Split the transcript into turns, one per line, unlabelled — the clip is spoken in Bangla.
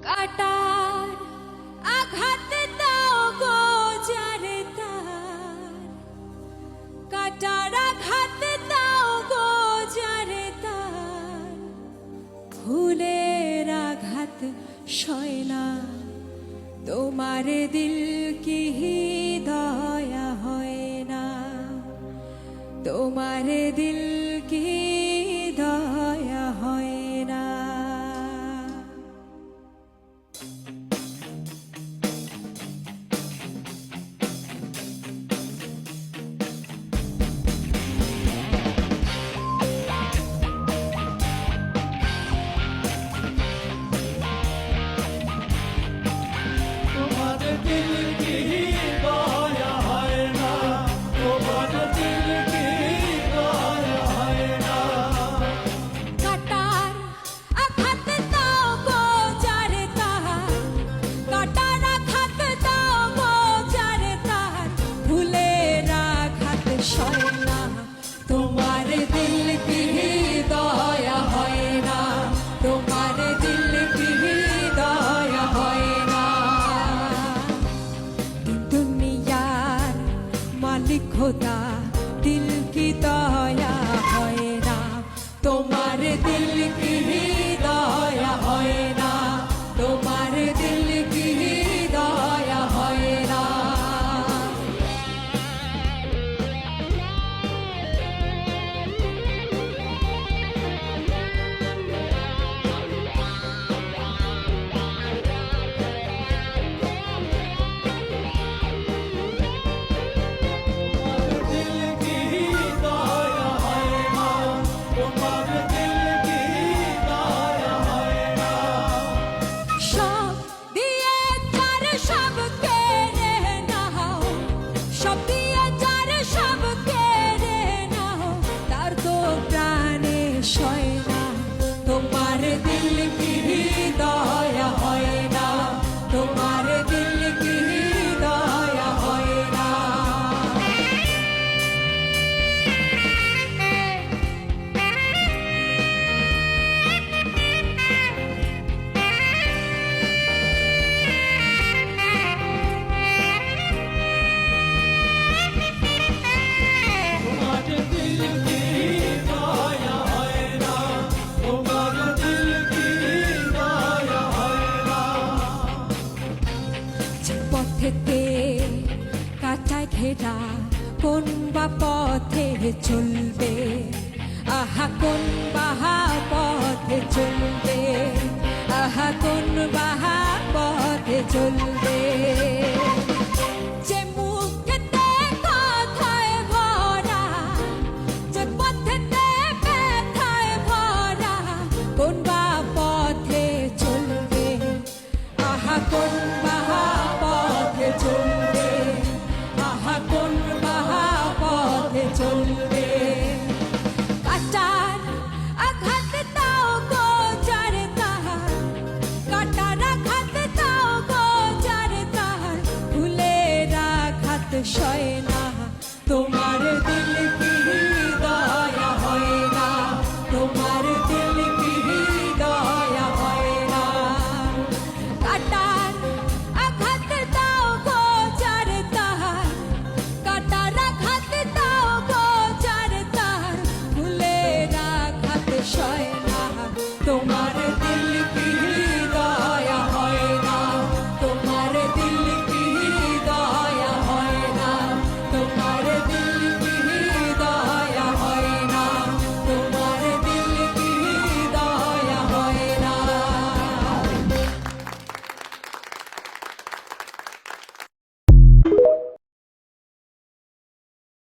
কাটার আঘাত দাও গো যারে তার, কাটার আঘাত দাও গো যারে তার, ফুলের আঘাত সয় না তোমার দিল কি দয়া হয় না, তোমার দিল কি দয়া হয় না। তোমার দিল কি দয়া হয় না, তোমার দিল কি দয়া হয় না। দুনিয়ার মালিক খোদা দিল কি দয়া হয় না, তোমার দিল কি দয়া হয় না, তোমার দিল কি দয়া হয় না। তোমার দিল কি দয়া হয় না, তোমার দিল কি দয়া হয় না। পথেতে কাঁটায় ঘেরা কোন বা পথে চলবে, আহা কোন বাহা পথে চলবে, আহা কোন বাহা পথে চলবে। যে মুখেতে কথায় ভরা, যে পথেতে ব্যথায় ভরা, কোন বা পথে চলবে, আহা কোন বাহা পথে চলবে, আহা কোন বাহা পথে চলবে। কাটার আঘাত দাও গো যারে তাহার, কাটার আঘাত দাও গো যারে তাহার, ফুলের আঘাত সয়